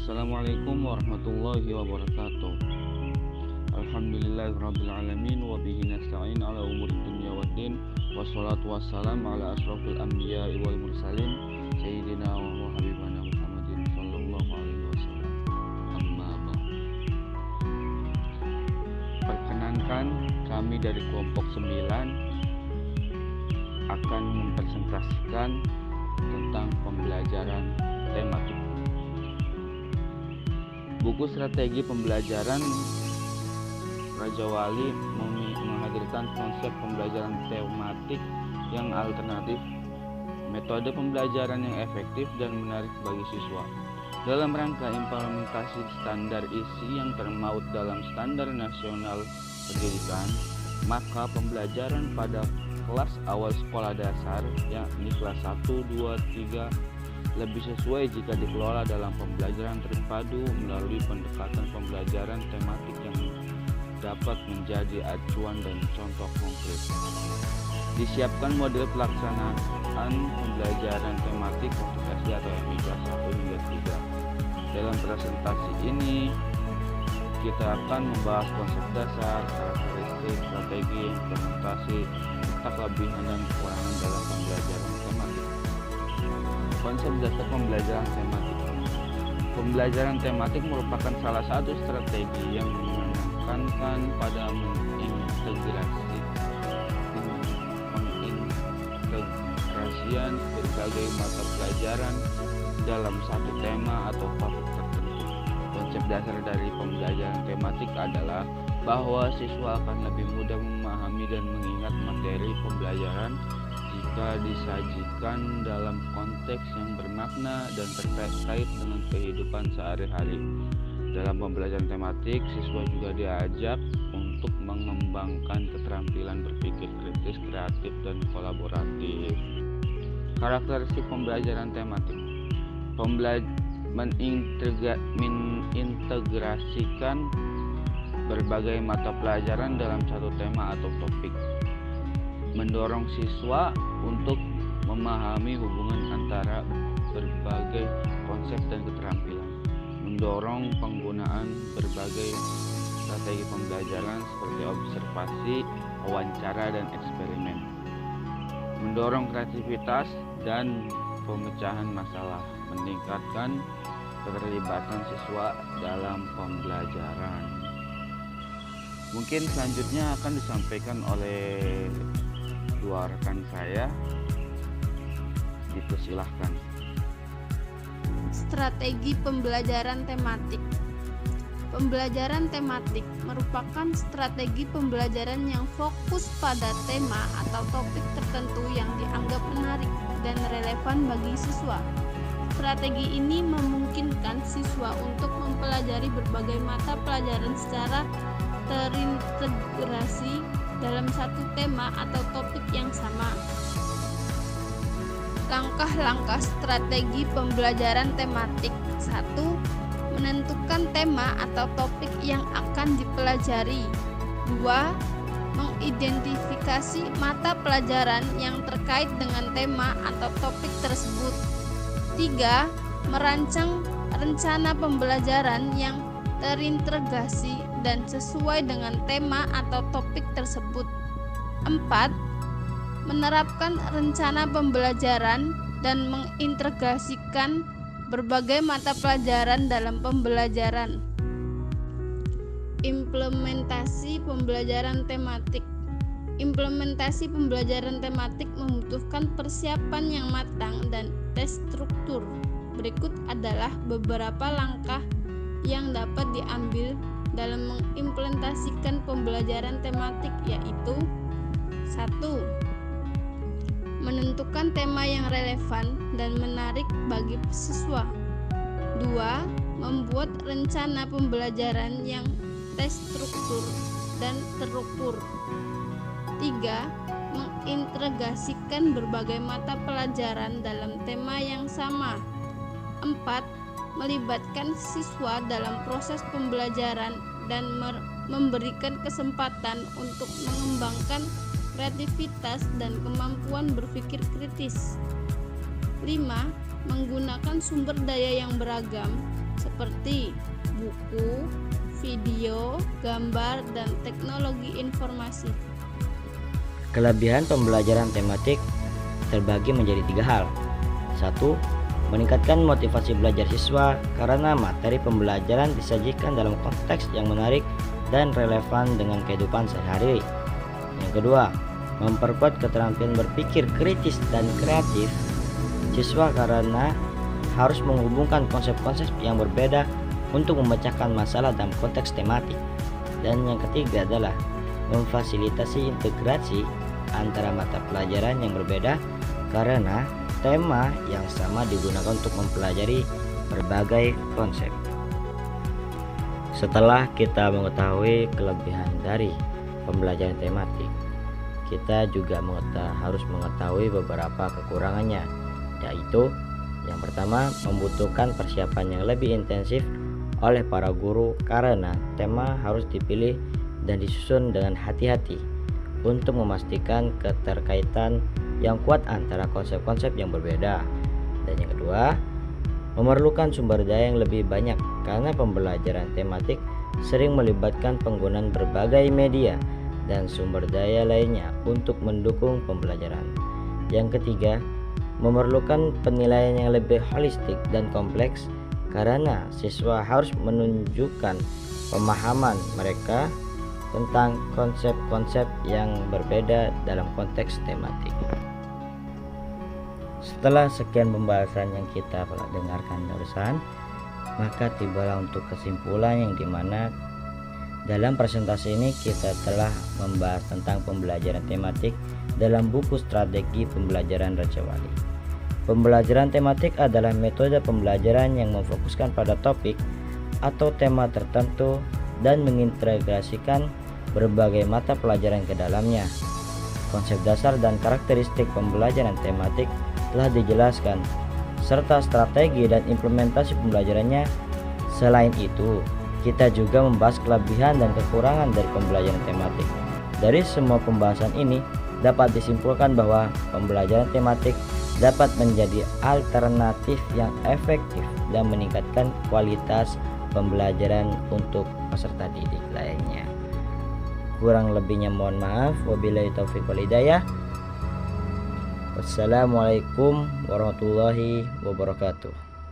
Assalamualaikum warahmatullahi wabarakatuh. Alhamdulillahirabbil alamin wa bihi nasta'in ala umuri dunya waddin. Wassalatu wassalamu ala asrofil anbiya'i wal mursalin sayyidina wa habibana Muhammadin sallallahu alaihi wasallam. Amma ba'd. Perkenankan kami dari kelompok 9 akan mempresentasikan tentang pembelajaran tematik. Buku strategi pembelajaran Raja Wali menghadirkan konsep pembelajaran tematik yang alternatif, metode pembelajaran yang efektif dan menarik bagi siswa. Dalam rangka implementasi standar isi yang termaut dalam standar nasional pendidikan, maka pembelajaran pada kelas awal sekolah dasar, yakni kelas 1, 2, 3, lebih sesuai jika dikelola dalam pembelajaran terpadu melalui pendekatan pembelajaran tematik yang dapat menjadi acuan dan contoh konkret. Disiapkan model pelaksanaan pembelajaran tematik untuk SD atau MI kelas 1 hingga 3. Dalam presentasi ini kita akan membahas konsep dasar, karakteristik, strategi, implementasi, serta kelebihan dan kekurangan dalam pembelajaran tematik. Konsep dasar pembelajaran tematik. Pembelajaran tematik merupakan salah satu strategi yang menekankan pada mengintegrasian berbagai mata pelajaran dalam satu tema atau topik tertentu. Konsep dasar dari pembelajaran tematik adalah bahwa siswa akan lebih mudah memahami dan mengingat materi pembelajaran jika disajikan dalam konteks yang bermakna dan terkait dengan kehidupan sehari-hari. Dalam pembelajaran tematik, siswa juga diajak untuk mengembangkan keterampilan berpikir kritis, kreatif, dan kolaboratif. Karakteristik pembelajaran tematik. Mengintegrasikan berbagai mata pelajaran dalam satu tema atau topik. Mendorong siswa untuk memahami hubungan antara berbagai konsep dan keterampilan. Mendorong penggunaan berbagai strategi pembelajaran seperti observasi, wawancara, dan eksperimen. Mendorong kreativitas dan pemecahan masalah. Meningkatkan keterlibatan siswa dalam pembelajaran. Mungkin selanjutnya akan disampaikan oleh dua rekan saya. Dipersilahkan. Strategi pembelajaran tematik. Pembelajaran tematik merupakan strategi pembelajaran yang fokus pada tema atau topik tertentu yang dianggap menarik dan relevan bagi siswa. Strategi ini memungkinkan siswa untuk mempelajari berbagai mata pelajaran secara terintegrasi dalam satu tema atau topik yang sama. Langkah-langkah strategi pembelajaran tematik. 1. Menentukan tema atau topik yang akan dipelajari. 2. Mengidentifikasi mata pelajaran yang terkait dengan tema atau topik tersebut. 3. Merancang rencana pembelajaran yang terintegrasi dan sesuai dengan tema atau topik tersebut. 4. Menerapkan rencana pembelajaran dan mengintegrasikan berbagai mata pelajaran dalam pembelajaran. Implementasi pembelajaran tematik. Implementasi pembelajaran tematik membutuhkan persiapan yang matang dan terstruktur. Berikut adalah beberapa langkah yang dapat diambil dalam mengimplementasikan pembelajaran tematik, yaitu 1. Menentukan tema yang relevan dan menarik bagi siswa. 2. Membuat rencana pembelajaran yang terstruktur dan terukur. 3. Mengintegrasikan berbagai mata pelajaran dalam tema yang sama. 4. Melibatkan siswa dalam proses pembelajaran dan memberikan kesempatan untuk mengembangkan kreativitas dan kemampuan berpikir kritis. 5. Menggunakan sumber daya yang beragam seperti buku, video, gambar, dan teknologi informasi. Kelebihan pembelajaran tematik terbagi menjadi 3 hal. 1. Meningkatkan motivasi belajar siswa karena materi pembelajaran disajikan dalam konteks yang menarik dan relevan dengan kehidupan sehari-hari. Yang kedua, memperkuat keterampilan berpikir kritis dan kreatif siswa karena harus menghubungkan konsep-konsep yang berbeda untuk memecahkan masalah dalam konteks tematik. Dan yang ketiga adalah memfasilitasi integrasi antara mata pelajaran yang berbeda karena tema yang sama digunakan untuk mempelajari berbagai konsep. Setelah kita mengetahui kelebihan dari pembelajaran tematik, kita juga harus mengetahui beberapa kekurangannya, yaitu yang pertama, membutuhkan persiapan yang lebih intensif oleh para guru karena tema harus dipilih dan disusun dengan hati-hati untuk memastikan keterkaitan yang kuat antara konsep-konsep yang berbeda. Dan yang kedua, memerlukan sumber daya yang lebih banyak karena pembelajaran tematik sering melibatkan penggunaan berbagai media dan sumber daya lainnya untuk mendukung pembelajaran. Yang ketiga, memerlukan penilaian yang lebih holistik dan kompleks karena siswa harus menunjukkan pemahaman mereka tentang konsep-konsep yang berbeda dalam konteks tematik. Setelah sekian pembahasan yang kita telah dengarkan barusan, maka tibalah untuk kesimpulan yang dimana dalam presentasi ini kita telah membahas tentang pembelajaran tematik dalam buku Strategi Pembelajaran Raja Wali. Pembelajaran tematik adalah metode pembelajaran yang memfokuskan pada topik atau tema tertentu dan mengintegrasikan berbagai mata pelajaran ke dalamnya. Konsep dasar dan karakteristik pembelajaran tematik telah dijelaskan, serta strategi dan implementasi pembelajarannya. Selain itu, kita juga membahas kelebihan dan kekurangan dari pembelajaran tematik. Dari semua pembahasan ini, dapat disimpulkan bahwa pembelajaran tematik dapat menjadi alternatif yang efektif dan meningkatkan kualitas pembelajaran untuk peserta didik lainnya. Kurang lebihnya mohon maaf. Wabillahi taufiq wal hidayah. Wassalamualaikum warahmatullahi wabarakatuh.